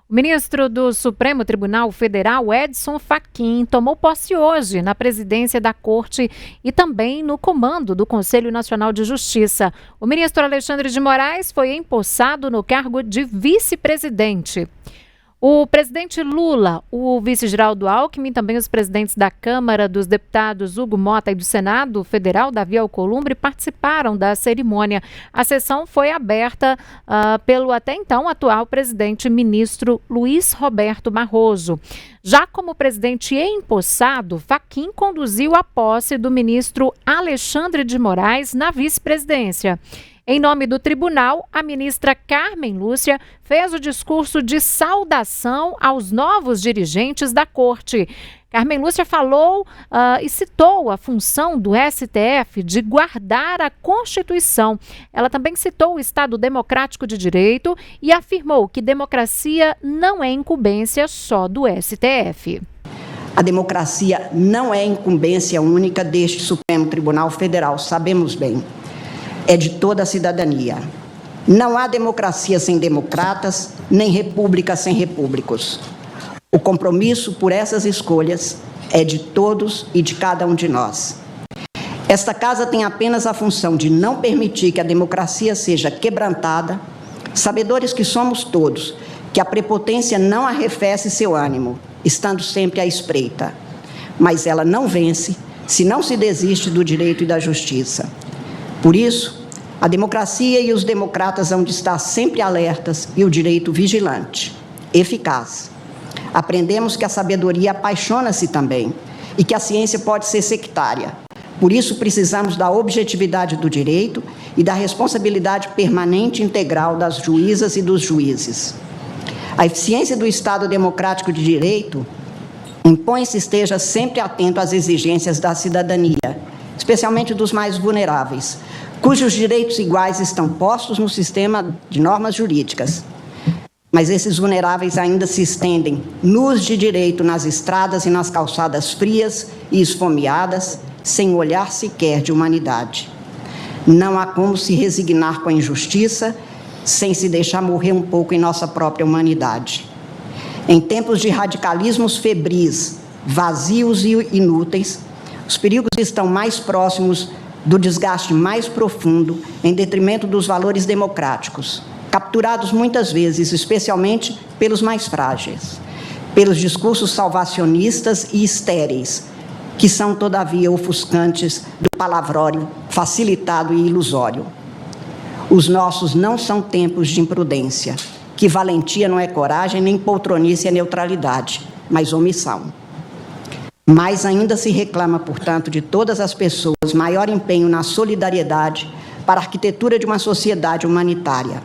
O ministro do Supremo Tribunal Federal, Edson Fachin, tomou posse hoje na presidência da Corte e também no comando do Conselho Nacional de Justiça. O ministro Alexandre de Moraes foi empossado no cargo de vice-presidente. O presidente Lula, o vice Geraldo Alckmin, também os presidentes da Câmara dos Deputados Hugo Motta e do Senado Federal, Davi Alcolumbre, participaram da cerimônia. A sessão foi aberta pelo até então atual presidente ministro Luiz Roberto Barroso. Já como presidente empossado, Fachin conduziu a posse do ministro Alexandre de Moraes na vice-presidência. Em nome do tribunal, a ministra Carmen Lúcia fez o discurso de saudação aos novos dirigentes da Corte. Carmen Lúcia falou e citou a função do STF de guardar a Constituição. Ela também citou o Estado Democrático de Direito e afirmou que democracia não é incumbência só do STF. A democracia não é incumbência única deste Supremo Tribunal Federal, sabemos bem. É de toda a cidadania. Não há democracia sem democratas, nem república sem repúblicos. O compromisso por essas escolhas é de todos e de cada um de nós. Esta casa tem apenas a função de não permitir que a democracia seja quebrantada, sabedores que somos todos, que a prepotência não arrefece seu ânimo, estando sempre à espreita. Mas ela não vence se não se desiste do direito e da justiça. Por isso, a democracia e os democratas hão de estar sempre alertas e o direito vigilante, eficaz. Aprendemos que a sabedoria apaixona-se também e que a ciência pode ser sectária. Por isso, precisamos da objetividade do direito e da responsabilidade permanente e integral das juízas e dos juízes. A eficiência do Estado Democrático de Direito impõe que esteja sempre atento às exigências da cidadania, especialmente dos mais vulneráveis, cujos direitos iguais estão postos no sistema de normas jurídicas. Mas esses vulneráveis ainda se estendem nus de direito nas estradas e nas calçadas frias e esfomeadas, sem olhar sequer de humanidade. Não há como se resignar com a injustiça sem se deixar morrer um pouco em nossa própria humanidade. Em tempos de radicalismos febris, vazios e inúteis, os perigos estão mais próximos do desgaste mais profundo em detrimento dos valores democráticos, capturados muitas vezes, especialmente pelos mais frágeis, pelos discursos salvacionistas e estéreis, que são, todavia, ofuscantes do palavrório facilitado e ilusório. Os nossos não são tempos de imprudência, que valentia não é coragem, nem poltronice é neutralidade, mas omissão. Mas ainda se reclama, portanto, de todas as pessoas maior empenho na solidariedade para a arquitetura de uma sociedade humanitária.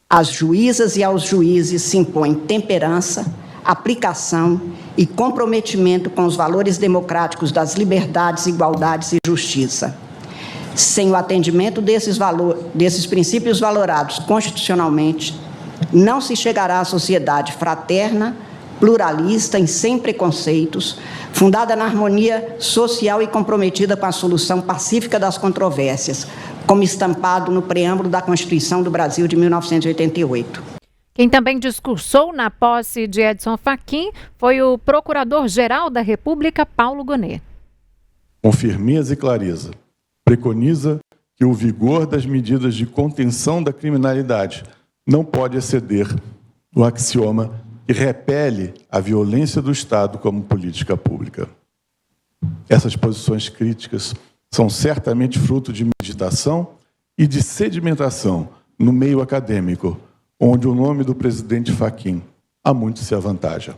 Às juízas e aos juízes se impõe temperança, aplicação e comprometimento com os valores democráticos das liberdades, igualdades e justiça. Sem o atendimento desses princípios valorados constitucionalmente, não se chegará à sociedade fraterna, pluralista e sem preconceitos, fundada na harmonia social e comprometida com a solução pacífica das controvérsias, como estampado no preâmbulo da Constituição do Brasil de 1988. Quem também discursou na posse de Edson Fachin foi o Procurador-Geral da República, Paulo Gonet. Com firmeza e clareza, preconiza que o vigor das medidas de contenção da criminalidade não pode exceder o axioma que repele a violência do Estado como política pública. Essas posições críticas são certamente fruto de meditação e de sedimentação no meio acadêmico, onde o nome do presidente Fachin há muito se avantaja.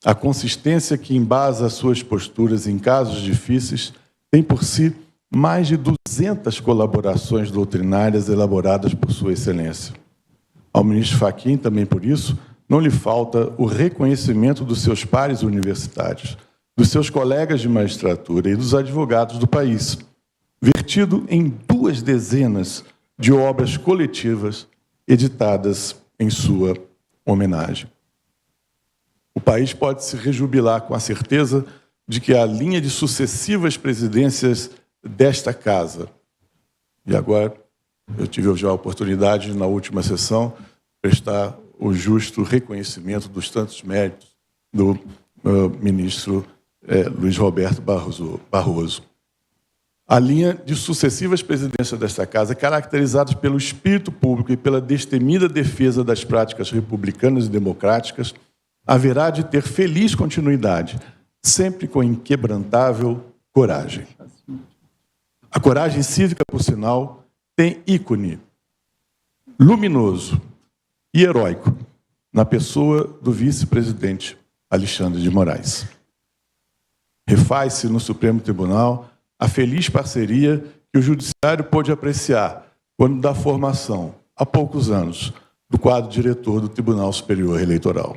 A consistência que embasa suas posturas em casos difíceis tem por si mais de 200 colaborações doutrinárias elaboradas por Sua Excelência. Ao ministro Fachin, também por isso, não lhe falta o reconhecimento dos seus pares universitários, dos seus colegas de magistratura e dos advogados do país, vertido em 2 dezenas de obras coletivas editadas em sua homenagem. O país pode se rejubilar com a certeza de que a linha de sucessivas presidências desta casa, e agora eu tive já a oportunidade, na última sessão, prestar o justo reconhecimento dos tantos méritos do ministro Luiz Roberto Barroso. A linha de sucessivas presidências desta Casa, caracterizadas pelo espírito público e pela destemida defesa das práticas republicanas e democráticas, haverá de ter feliz continuidade, sempre com inquebrantável coragem. A coragem cívica, por sinal, tem ícone luminoso e heróico na pessoa do vice-presidente Alexandre de Moraes. Refaz-se no Supremo Tribunal a feliz parceria que o Judiciário pôde apreciar quando da formação, há poucos anos, do quadro diretor do Tribunal Superior Eleitoral.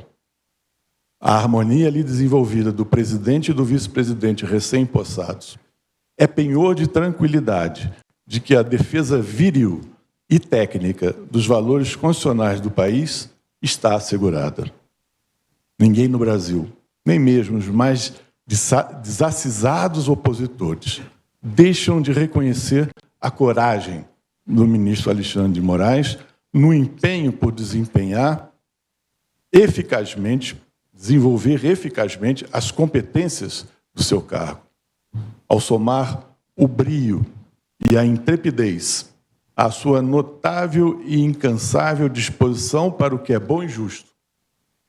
A harmonia ali desenvolvida do presidente e do vice-presidente recém-possados é penhor de tranquilidade de que a defesa viril e técnica dos valores constitucionais do país está assegurada. Ninguém no Brasil, nem mesmo os mais desacisados opositores, deixam de reconhecer a coragem do ministro Alexandre de Moraes no empenho por desenvolver eficazmente as competências do seu cargo. Ao somar o brio e a intrepidez, a sua notável e incansável disposição para o que é bom e justo,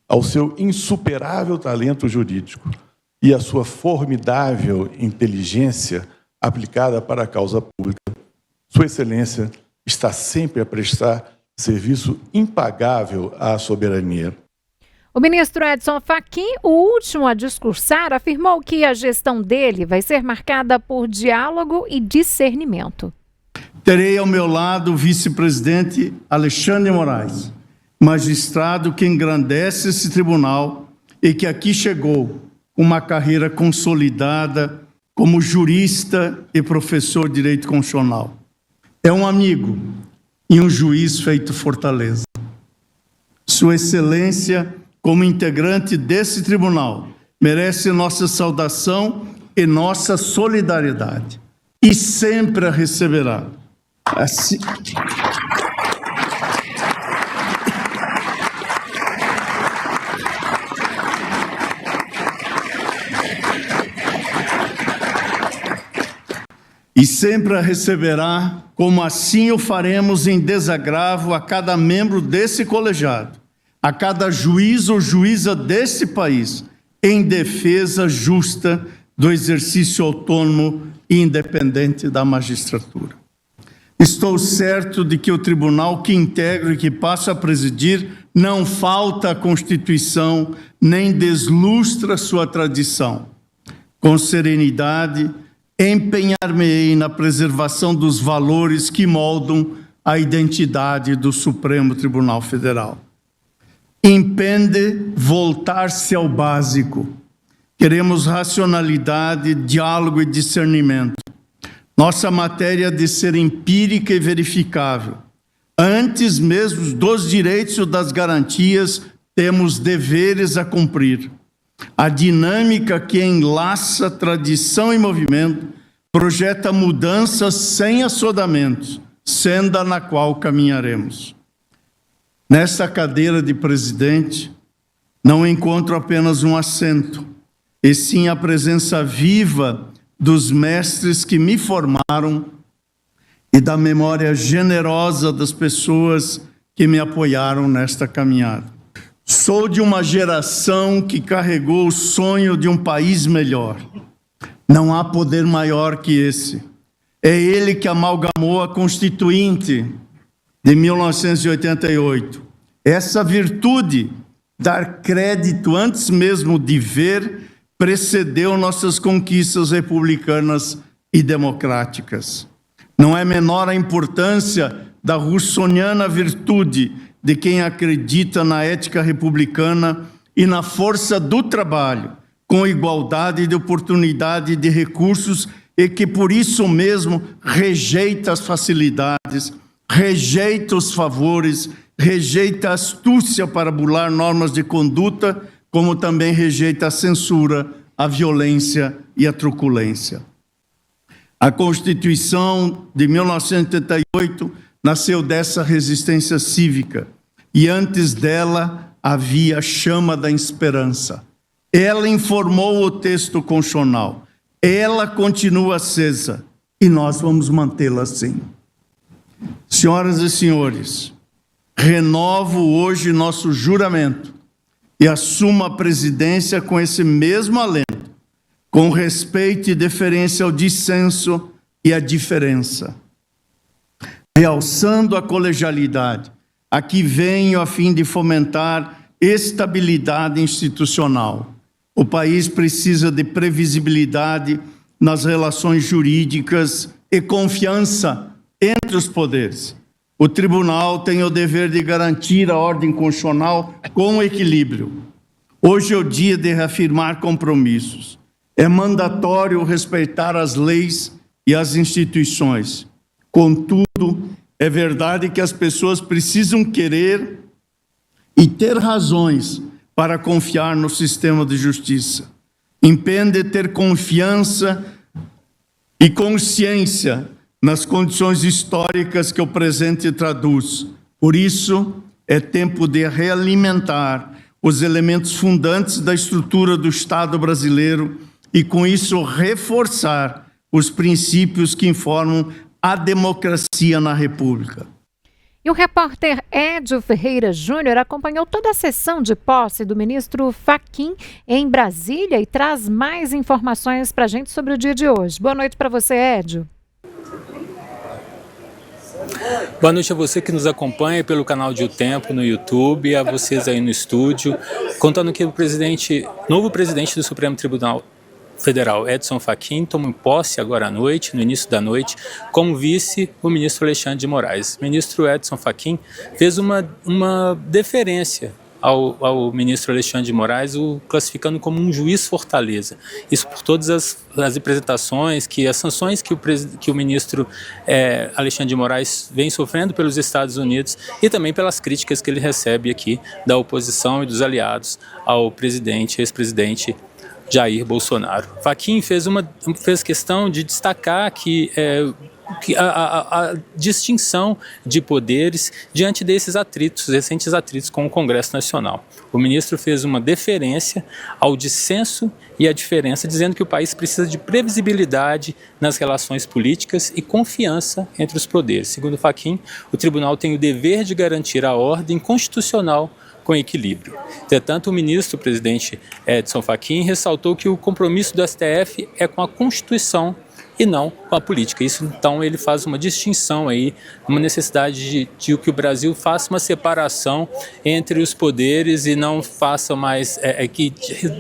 ao seu insuperável talento jurídico e a sua formidável inteligência aplicada para a causa pública, Sua Excelência está sempre a prestar serviço impagável à soberania. O ministro Edson Fachin, o último a discursar, afirmou que a gestão dele vai ser marcada por diálogo e discernimento. Terei ao meu lado o vice-presidente Alexandre de Moraes, magistrado que engrandece esse tribunal e que aqui chegou com uma carreira consolidada como jurista e professor de direito constitucional. É um amigo e um juiz feito fortaleza. Sua Excelência, como integrante desse tribunal, merece nossa saudação e nossa solidariedade. E sempre a receberá. Assim... E sempre a receberá, como assim o faremos em desagravo a cada membro desse colegiado, a cada juiz ou juíza desse país, em defesa justa do exercício autônomo e independente da magistratura. Estou certo de que o tribunal que integro e que passo a presidir não falta à Constituição, nem deslustra sua tradição. Com serenidade, empenhar-me-ei na preservação dos valores que moldam a identidade do Supremo Tribunal Federal. Impende voltar-se ao básico. Queremos racionalidade, diálogo e discernimento. Nossa matéria de ser empírica e verificável. Antes mesmo dos direitos ou das garantias, temos deveres a cumprir. A dinâmica que enlaça tradição e movimento projeta mudanças sem assodamentos, senda na qual caminharemos. Nesta cadeira de presidente, não encontro apenas um assento, e sim a presença viva dos mestres que me formaram e da memória generosa das pessoas que me apoiaram nesta caminhada. Sou de uma geração que carregou o sonho de um país melhor. Não há poder maior que esse. É ele que amalgamou a Constituinte de 1988. Essa virtude, dar crédito antes mesmo de ver, precedeu nossas conquistas republicanas e democráticas. Não é menor a importância da russoniana virtude de quem acredita na ética republicana e na força do trabalho, com igualdade de oportunidade e de recursos, e que por isso mesmo rejeita as facilidades, rejeita os favores, rejeita a astúcia para burlar normas de conduta, como também rejeita a censura, a violência e a truculência. A Constituição de 1988 nasceu dessa resistência cívica, e antes dela havia a chama da esperança. Ela informou o texto constitucional. Ela continua acesa e nós vamos mantê-la assim. Senhoras e senhores, renovo hoje nosso juramento e assumo a presidência com esse mesmo alento, com respeito e deferência ao dissenso e à diferença. Realçando a colegialidade, aqui venho a fim de fomentar estabilidade institucional. O país precisa de previsibilidade nas relações jurídicas e confiança entre os poderes. O tribunal tem o dever de garantir a ordem constitucional com equilíbrio. Hoje é o dia de reafirmar compromissos. É mandatório respeitar as leis e as instituições. Contudo, é verdade que as pessoas precisam querer e ter razões para confiar no sistema de justiça. Impende ter confiança e consciência nas condições históricas que o presente traduz. Por isso, é tempo de realimentar os elementos fundantes da estrutura do Estado brasileiro e, com isso, reforçar os princípios que informam a democracia na República. E o repórter Edio Ferreira Júnior acompanhou toda a sessão de posse do ministro Fachin em Brasília e traz mais informações para a gente sobre o dia de hoje. Boa noite para você, Edio. Boa noite a você que nos acompanha pelo canal de O Tempo no YouTube e a vocês aí no estúdio, contando que o novo presidente do Supremo Tribunal Federal, Edson Fachin, toma posse agora à noite, no início da noite, como vice o ministro Alexandre de Moraes. O ministro Edson Fachin fez uma deferência ao ministro Alexandre de Moraes, o classificando como um juiz fortaleza. Isso por todas as representações, as sanções que o ministro Alexandre de Moraes vem sofrendo pelos Estados Unidos e também pelas críticas que ele recebe aqui da oposição e dos aliados ao ex-presidente Jair Bolsonaro. Fachin fez questão de destacar que a distinção de poderes diante desses recentes atritos com o Congresso Nacional. O ministro fez uma deferência ao dissenso e à diferença, dizendo que o país precisa de previsibilidade nas relações políticas e confiança entre os poderes. Segundo Fachin, o tribunal tem o dever de garantir a ordem constitucional com equilíbrio. Entretanto, o presidente Edson Fachin ressaltou que o compromisso do STF é com a Constituição e não com a política. Isso, então, ele faz uma distinção aí, uma necessidade de que o Brasil faça uma separação entre os poderes e não faça mais, que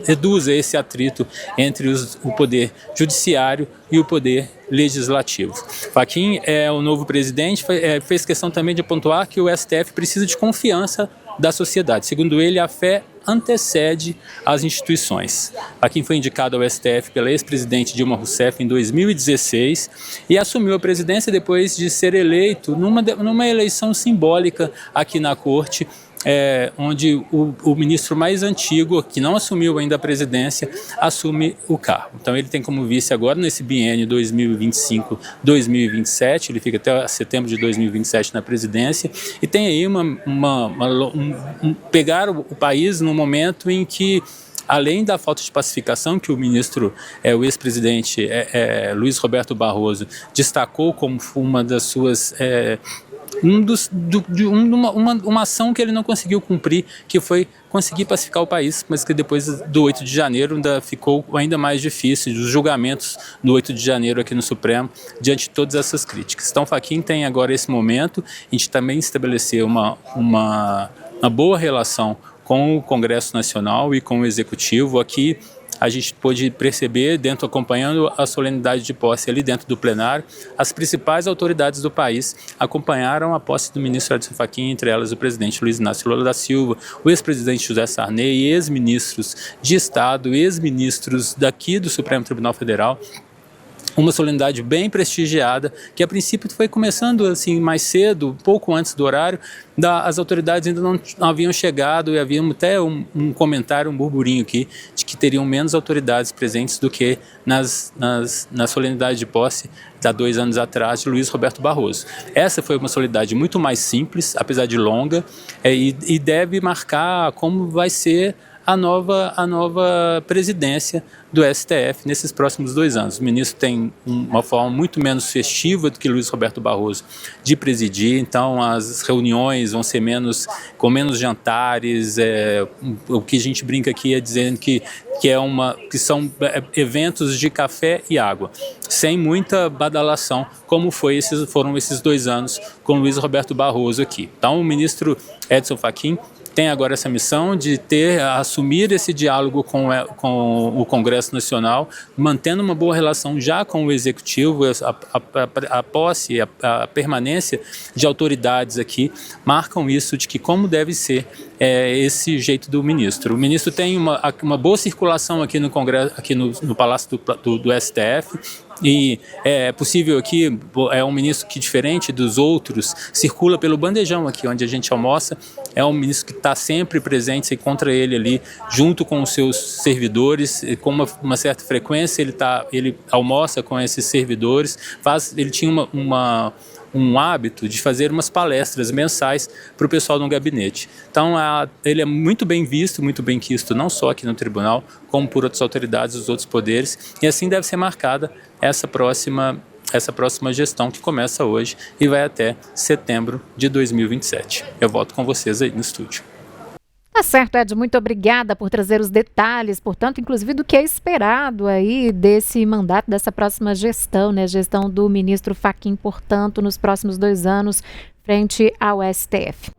reduza esse atrito entre o poder judiciário e o poder legislativo. Fachin é o novo presidente, fez questão também de pontuar que o STF precisa de confiança da sociedade. Segundo ele, a fé antecede as instituições. Fachin foi indicado ao STF pela ex-presidente Dilma Rousseff em 2016 e assumiu a presidência depois de ser eleito numa eleição simbólica aqui na Corte, onde o ministro mais antigo, que não assumiu ainda a presidência, assume o cargo. Então ele tem como vice agora, nesse biênio 2025-2027, ele fica até setembro de 2027 na presidência, e tem aí pegar o país no momento em que, além da falta de pacificação que o ministro, o ex-presidente Luiz Roberto Barroso destacou como uma das suas uma ação que ele não conseguiu cumprir, que foi conseguir pacificar o país, mas que depois do 8 de janeiro ainda ficou ainda mais difícil, os julgamentos do 8 de janeiro aqui no Supremo, diante de todas essas críticas. Então, Fachin tem agora esse momento, a gente também estabeleceu uma boa relação com o Congresso Nacional e com o Executivo. Aqui a gente pôde perceber, acompanhando a solenidade de posse ali dentro do plenário, as principais autoridades do país acompanharam a posse do ministro Edson Fachin, entre elas o presidente Luiz Inácio Lula da Silva, o ex-presidente José Sarney, ex-ministros de Estado, ex-ministros daqui do Supremo Tribunal Federal. uma solenidade bem prestigiada, que a princípio foi começando assim mais cedo, pouco antes do horário, as autoridades ainda não haviam chegado e havia até um comentário, um burburinho aqui, de que teriam menos autoridades presentes do que na solenidade de posse há 2 anos atrás de Luiz Roberto Barroso. Essa foi uma solenidade muito mais simples, apesar de longa, e deve marcar como vai ser a nova presidência do STF nesses próximos 2 anos. O ministro tem uma forma muito menos festiva do que Luiz Roberto Barroso de presidir, então as reuniões vão ser com menos jantares, o que a gente brinca aqui é dizendo que são eventos de café e água, sem muita badalação, como foram esses 2 anos com Luiz Roberto Barroso aqui. Então o ministro Edson Fachin tem agora essa missão de assumir esse diálogo com o Congresso Nacional, mantendo uma boa relação já com o Executivo, a posse, a permanência de autoridades aqui, marcam isso de que como deve ser esse jeito do ministro. O ministro tem uma boa circulação aqui no Congresso, aqui no Palácio do STF, e é possível aqui, é um ministro que, diferente dos outros, circula pelo bandejão aqui onde a gente almoça, é um ministro que está sempre presente, você encontra ele ali junto com os seus servidores, com uma certa frequência ele almoça com esses servidores, ele tinha um hábito de fazer umas palestras mensais para o pessoal no gabinete. Então, ele é muito bem visto, muito bem quisto, não só aqui no tribunal, como por outras autoridades dos outros poderes, e assim deve ser marcada essa próxima gestão que começa hoje e vai até setembro de 2027. Eu volto com vocês aí no estúdio. Tá certo, Ed, muito obrigada por trazer os detalhes, portanto, inclusive do que é esperado aí desse mandato, dessa próxima gestão, né? Gestão do ministro Fachin, portanto, nos próximos 2 anos, frente ao STF.